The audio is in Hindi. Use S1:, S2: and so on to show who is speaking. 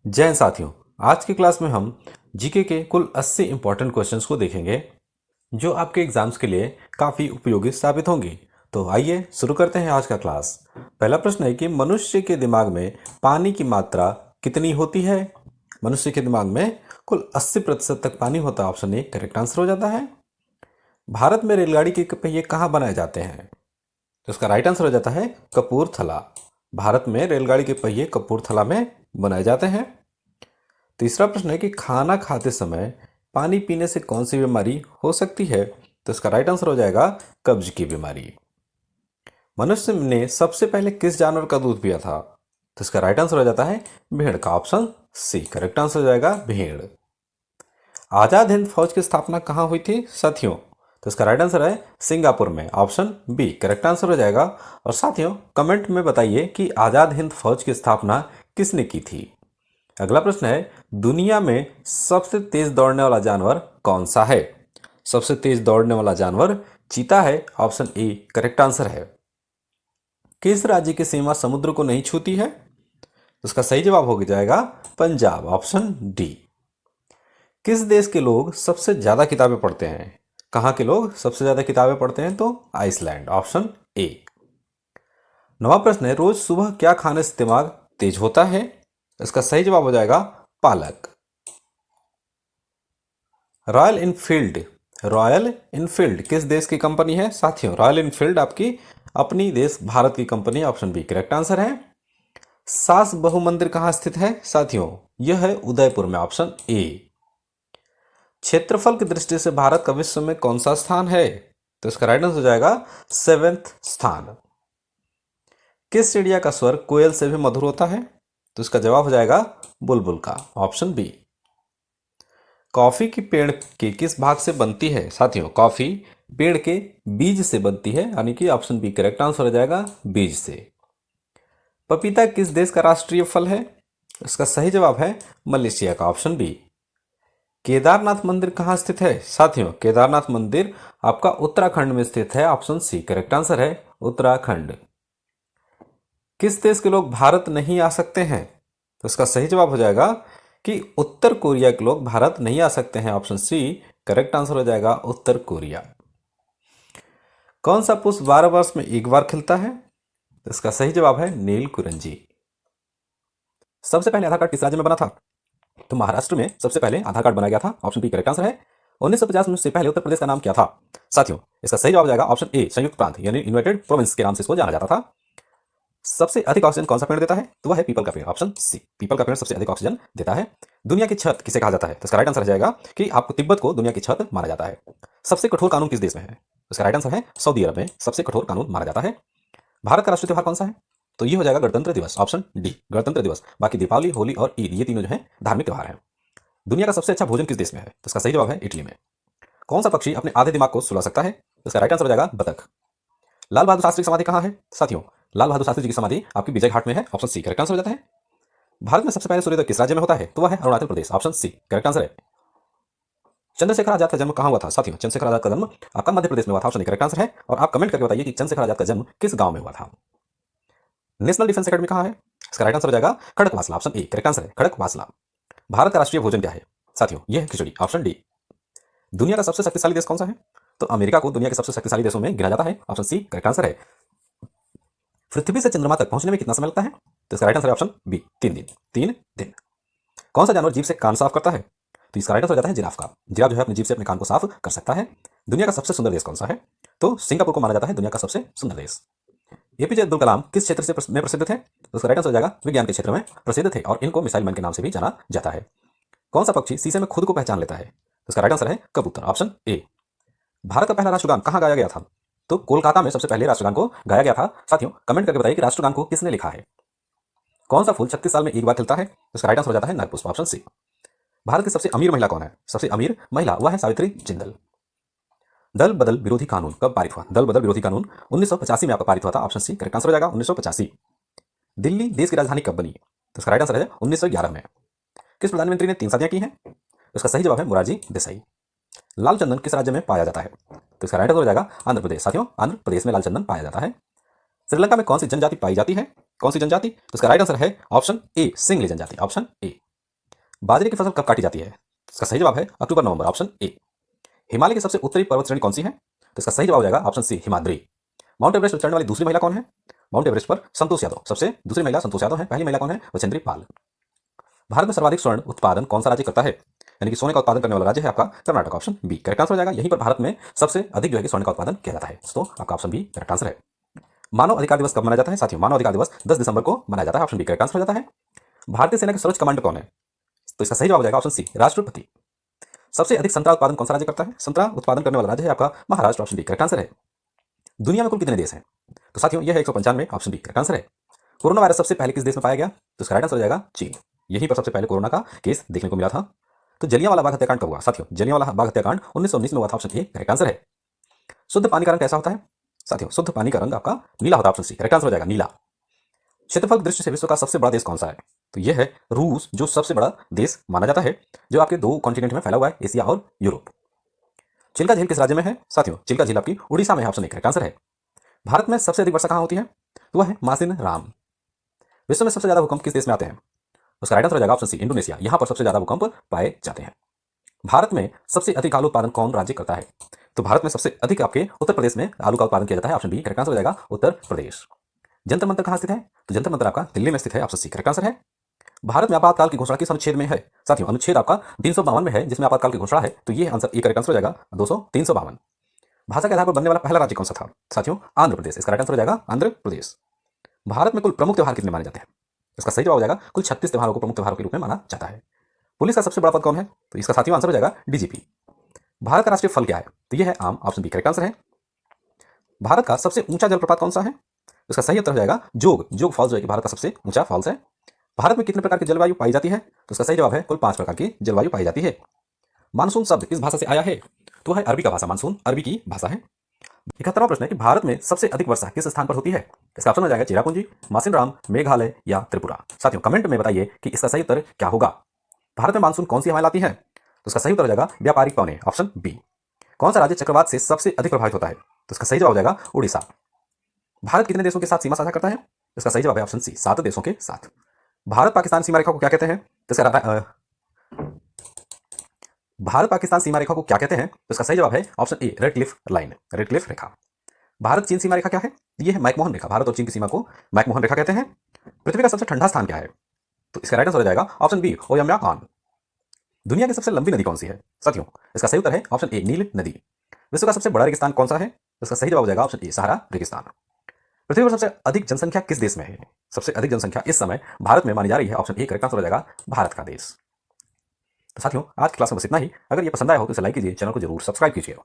S1: जय हिंद साथियों। आज की क्लास में हम जीके के कुल 80 इंपॉर्टेंट क्वेश्चंस को देखेंगे जो आपके एग्जाम्स के लिए काफ़ी उपयोगी साबित होंगी। तो आइए शुरू करते हैं आज का क्लास। पहला प्रश्न है कि मनुष्य के दिमाग में पानी की मात्रा कितनी होती है। मनुष्य के दिमाग में कुल 80% तक पानी होता है। ऑप्शन ए करेक्ट आंसर हो जाता है। भारत में रेलगाड़ी के पहिए कहाँ बनाए जाते हैं, तो इसका राइट आंसर हो जाता है कपूरथला। भारत में रेलगाड़ी के पहिए कपूरथला में बनाए जाते हैं। तीसरा प्रश्न है कि खाना खाते समय पानी पीने से कौन सी बीमारी हो सकती है, तो इसका राइट आंसर हो जाएगा कब्ज की बीमारी। मनुष्य ने सबसे पहले किस जानवर का दूध पिया था, तो इसका राइट आंसर हो जाता है भेड़ का। ऑप्शन सी करेक्ट आंसर हो जाएगा भेड़। आजाद हिंद फौज की स्थापना कहाँ हुई थी साथियों, तो इसका राइट आंसर है सिंगापुर में। ऑप्शन बी करेक्ट आंसर हो जाएगा। और साथियों कमेंट में बताइए कि आजाद हिंद फौज की स्थापना किसने की थी। अगला प्रश्न है दुनिया में सबसे तेज दौड़ने वाला जानवर कौन सा है। सबसे तेज दौड़ने वाला जानवर चीता है। ऑप्शन ए करेक्ट आंसर है। किस राज्य की सीमा समुद्र को नहीं छूती है, तो इसका सही जवाब हो जाएगा पंजाब। Option D. किस देश के लोग सबसे ज्यादा किताबें पढ़ते हैं। कहाँ के लोग सबसे ज्यादा किताबें पढ़ते हैं, तो आइसलैंड। Option A. नवा प्रश्न है रोज सुबह क्या खाने से दिमाग तेज होता है, इसका सही जवाब हो जाएगा पालक। रॉयल इनफील्ड रॉयल इनफील्ड किस देश की कंपनी है साथियों। रॉयल इनफील्ड आपकी अपनी देश भारत की कंपनी। ऑप्शन बी करेक्ट आंसर है। सास बहु मंदिर कहाँ स्थित है साथियों, यह है उदयपुर में। Option A. क्षेत्रफल की दृष्टि से भारत का विश्व में कौन सा स्थान है, तो इसका राइट आंसर हो जाएगा 7वें स्थान। किस चिड़िया का स्वर कोयल से भी मधुर होता है, तो इसका जवाब हो जाएगा बुलबुल का। Option B. कॉफी की पेड़ के किस भाग से बनती है साथियों। कॉफी पेड़ के बीज से बनती है, यानी कि ऑप्शन बी करेक्ट आंसर हो जाएगा बीज से। पपीता किस देश का राष्ट्रीय फल है, इसका सही जवाब है मलेशिया का। Option B. केदारनाथ मंदिर कहाँ स्थित है साथियों। केदारनाथ मंदिर आपका उत्तराखंड में स्थित है। ऑप्शन सी करेक्ट आंसर है उत्तराखंड। किस देश के लोग भारत नहीं आ सकते हैं, तो इसका सही जवाब हो जाएगा कि उत्तर कोरिया के लोग भारत नहीं आ सकते हैं। ऑप्शन सी करेक्ट आंसर हो जाएगा उत्तर कोरिया। कौन सा पुष्प 12 वर्ष में एक बार खिलता है, तो इसका सही जवाब है नील कुरंजी। सबसे पहले आधार कार्ड किस राज्य में बना था, तो महाराष्ट्र में सबसे पहले आधार कार्ड बनाया गया था। ऑप्शन बी करेक्ट आंसर है। 1950 में से पहले उत्तर प्रदेश का नाम क्या था साथियों, इसका सही जवाब हो जाएगा ऑप्शन ए संयुक्त प्रांत यानी यूनाइटेड प्रोविंस के नाम से इसको जाना जाता था। सबसे अधिक ऑक्सीजन कौन सा पेड़ देता है, तो वह है पीपल का पेड़। ऑप्शन सी पीपल का पेड़ सबसे अधिक ऑक्सीजन देता है। दुनिया की छत किसे कहा जाता है, तो इसका राइट आंसर हो जाएगा कि आपको तिब्बत को दुनिया की छत माना जाता है। सबसे कठोर कानून किस देश में है, तो इसका राइट आंसर है सऊदी अरब में सबसे कठोर कानून माना जाता है। भारत का राष्ट्रीय त्योहार कौन सा है, तो ये हो जाएगा गणतंत्र दिवस। ऑप्शन डी गणतंत्र दिवस। बाकी दीपावली होली और ईद ये तीनों जो है धार्मिक त्योहार हैं। दुनिया का सबसे अच्छा भोजन किस देश में है, तो इसका सही जवाब है इटली में। कौन सा पक्षी अपने आधे दिमाग को सुला सकता है, तो इसका राइट आंसर हो जाएगा बतख। लाल बहादुर शास्त्री की समाधि कहाँ है साथियों। लाल बहादुर शास्त्री जी की समाधि आपकी विजय घाट में है। ऑप्शन सी करेक्ट आंसर हो जाता है। भारत में सबसे पहले सूर्योदय किस राज्य में होता है, तो वह है Arunachal Pradesh. Option C correct answer है। चंद्रशेखर आजाद का जन्म कहाँ हुआ था साथियों। चंद्रशेखर आजाद का जन्म आपका मध्य प्रदेश में हुआ था। ऑप्शन करेक्ट आंसर है। और आप कमेंट करके बताइए कि चंद्रशेखर आजाद का जन्म किस गांव में हुआ था। नेशनल डिफेंस अकेडमी कहाँ है, इसका राइट आंसर हो जाएगा Khadakwasla. Option A correct answer है खड़कवासला। भारत का राष्ट्रीय भोजन क्या है साथियों, यह है खिचड़ी। Option D. दुनिया का सबसे शक्तिशाली देश कौन सा है, तो अमेरिका को दुनिया के सबसे शक्तिशाली देशों में गिना जाता है। ऑप्शन सी करेक्ट आंसर है। पृथ्वी से चंद्रमा तक पहुंचने में कितना समय लगता है, तो इसका राइट आंसर है ऑप्शन बी 3 दिन। 3 दिन। कौन सा जानवर जीभ से कान साफ करता है, तो इसका राइट आंसर हो जाता है जिराफ का। जिराफ जो है अपनी जीभ से अपने कान को साफ कर सकता है। दुनिया का सबसे सुंदर देश कौन सा है, तो सिंगापुर को माना जाता है दुनिया का सबसे सुंदर देश। एपीजे अब्दुल कलाम किस क्षेत्र से में प्रसिद्ध थे, तो उसका राइट आंसर हो जाएगा विज्ञान के क्षेत्र में प्रसिद्ध थे और इनको मिसाइल मैन के नाम से भी जाना जाता है। कौन सा पक्षी शीशे में खुद को पहचान लेता है, तो इसका राइट आंसर है कबूतर। Option A. भारत का पहला राष्ट्रगान कहाँ गाया गया था, तो कोलकाता में सबसे पहले राष्ट्रगान को गाया गया था। साथियों कमेंट करके बताइए कि राष्ट्रगान को किसने लिखा है। कौन सा फूल 36 साल में एक बार खिलता है, तो इसका राइट आंसर हो जाता है नरपुष्प। Option C. भारत की सबसे अमीर महिला कौन है, सबसे अमीर महिला वह है सावित्री जिंदल। दल बदल विरोधी कानून कब पारित हुआ, दल बदल विरोधी कानून 1985 में आपका पारित हुआ था। ऑप्शन सी करेक्ट आंसर हो जाएगा 1985। दिल्ली देश की राजधानी कब बनी, तो इसका राइट आंसर है 1911 में। किस प्रधानमंत्री ने 3 शादियां की हैं, तो इसका सही जवाब है मोरारजी देसाई। लाल चंदन किस राज्य में पाया जाता है, तो इसका राइट आंसर हो जाएगा आंध्र प्रदेश। साथियों आंध्र प्रदेश में लाल चंदन पाया जाता है। श्रीलंका में कौन सी जनजाति पाई जाती है, कौन सी जनजाति, तो इसका राइट आंसर है ऑप्शन ए सिंगली जनजाति। Option A. बाजरे की फसल कब काटी जाती है? इसका सही जवाब है अक्टूबर नवंबर, ऑप्शन ए। हिमालय की सबसे उत्तरी पर्वत श्रेणी कौन सी है? तो इसका सही जवाब हो जाएगा option C, Himadri. Mount Everest पर चढ़ने वाली दूसरी महिला कौन है? माउंट एवरेस्ट पर संतोष यादव सबसे दूसरी महिला संतोष यादव है। पहली महिला कौन है? बछेंद्री पाल। भारत में सर्वाधिक स्वर्ण उत्पादन कौन सा राज्य करता है? यानी कि सोने का उत्पादन करने वाला राज्य है आपका Karnataka, option B correct answer हो जाएगा। यहीं पर भारत में सबसे अधिक जो है कि स्वर्ण का उत्पादन किया जाता है। तो आपका ऑप्शन बी करेक्ट आंसर है। मानव अधिकार दिवस कब मनाया जाता है? साथियों, मानव अधिकार दिवस 10 दिसंबर को मनाया जाता है, ऑप्शन बी करेक्ट आंसर हो जाता है। भारतीय सेना के सर्वोच्च कमांडर कौन है? तो इसका सही जवाब हो जाएगा ऑप्शन सी, राष्ट्रपति। सबसे अधिक संतरा उत्पादन कौन सा राज्य करता है? संतरा उत्पादन करने वाला राज्य है आपका Maharashtra, option B correct answer है। दुनिया में कुल कितने देश हैं? तो साथियों यह है 195, ऑप्शन बी करेक्ट आंसर है। कोरोना वायरस सबसे पहले किस देश में पाया गया? तो इसका राइट आंसर हो जाएगा चीन। यहीं पर सबसे पहले कोरोना का केस देखने को मिला था। तो जलियांवाला बाग हत्याकांड कब हुआ? साथियों जलियांवाला बाग हत्याकांड 1919 में हुआ था, ऑप्शन ए करेक्ट आंसर है। शुद्ध पानी का रंग कैसा होता है? साथियों शुद्ध पानी का रंग आपका नीला होता है, ऑप्शन सी करेक्ट आंसर हो जाएगा, नीला। क्षेत्रफल दृष्टि से विश्व का सबसे बड़ा देश कौन सा है? तो यह है रूस, जो सबसे बड़ा देश माना जाता है, जो आपके दो कॉन्टिनेंट में फैला हुआ है, एशिया और यूरोप। चिल्का झील किस राज्य में है? साथियों चिल्का झील आपकी उड़ीसा में है, ऑप्शन ए करेक्ट आंसर है। भारत में सबसे अधिक वर्षा कहां होती है? तो वह है मासिन राम। विश्व में सबसे ज्यादा भूकंप किस देश में आते हैं? उसका राइट आंसर हो जाएगा ऑप्शन सी, इंडोनेशिया। यहां पर सबसे ज्यादा भूकंप पाए जाते हैं। भारत में सबसे अधिक आलू उत्पादन कौन राज्य करता है? तो भारत में सबसे अधिक आपके उत्तर प्रदेश में आलू का उत्पादन किया जाता है, ऑप्शन बी करेक्ट आंसर हो जाएगा, उत्तर प्रदेश। जंतर मंतर कहां स्थित है? तो जंतर मंतर आपका दिल्ली में स्थित है, ऑप्शन सी करेक्ट आंसर है। भारत में आपातकाल की घोषणा किस अनुच्छेद में है? साथियों अनुच्छेद आपका 352 में है, जिसमें आपातकाल की घोषणा है। तो ये आंसर ए करेक्ट आंसर हो जाएगा 352। भाषा के आधार पर बनने वाला पहला राज्य कौन सा था? साथियों आंध्र प्रदेश, इसका राइट आंसर हो जाएगा आंध्र प्रदेश। भारत में कुल प्रमुख त्योहार कितने माने जाते हैं? इसका सही जवाब हो जाएगा कुल 36 त्योहारों को प्रमुख त्योहारों के रूप में माना जाता है। पुलिस का सबसे बड़ा पद कौन है? तो इसका साथियों आंसर हो जाएगा डीजीपी। भारत का राष्ट्रीय फल क्या है? तो यह है आम, ऑप्शन बी करेक्ट आंसर है। भारत का सबसे ऊंचा जलप्रपात कौन सा है? इसका सही उत्तर हो जाएगा जोग फॉल्स, जो है कि भारत का सबसे ऊंचा फॉल्स है। भारत में कितने प्रकार की जलवायु पाई जाती है? तो इसका सही जवाब है कुल 5 प्रकार की जलवायु पाई जाती है। मानसून शब्द किस भाषा से आया है? तो है अरबी का भाषा, मानसून अरबी की भाषा है। 71वां प्रश्न है कि भारत में सबसे अधिक वर्षा किस स्थान पर होती है? इसका ऑप्शन हो जाएगा चेरापूंजी, मासिनराम, मेघालय या त्रिपुरा। साथियों कमेंट में बताइए कि इसका सही उत्तर क्या होगा। भारत में मानसून कौन सी हवाएं लाती है? तो इसका सही उत्तर हो जाएगा व्यापारिक पवने, ऑप्शन बी। कौन सा राज्य चक्रवात से सबसे अधिक प्रभावित होता है? तो इसका सही जवाब हो जाएगा उड़ीसा। भारत कितने देशों के साथ सीमा साझा करता है? इसका सही जवाब है ऑप्शन सी, 7 देशों के साथ। भारत पाकिस्तान सीमा रेखा को क्या कहते हैं? तो इसका भारत पाकिस्तान सीमा रेखा को क्या कहते हैं? तो इसका सही जवाब है option A, Radcliffe line, Radcliffe रेखा। भारत चीन सीमा रेखा क्या है? ये है मैकमोहन रेखा। भारत और चीन की सीमा को मैकमोहन रेखा कहते हैं। पृथ्वी का सबसे ठंडा स्थान क्या है? तो इसका राइट आंसर हो जाएगा ऑप्शन बी, ओयम्याकान। दुनिया की सबसे लंबी नदी कौन सी है? साथियों इसका सही उत्तर है ऑप्शन ए, नील नदी। विश्व का सबसे बड़ा रेगिस्तान कौन सा है? इसका सही जवाब हो जाएगा ऑप्शन ए, सहारा रेगिस्तान। पृथ्वी पर सबसे अधिक जनसंख्या किस देश में है? सबसे अधिक जनसंख्या इस समय भारत में मानी जा रही है, ऑप्शन ए करेक्ट आंसर हो जाएगा भारत का देश। तो साथियों आज की क्लास में बस इतना ही। अगर ये पसंद आया हो तो इसे लाइक कीजिए, चैनल को जरूर सब्सक्राइब कीजिए।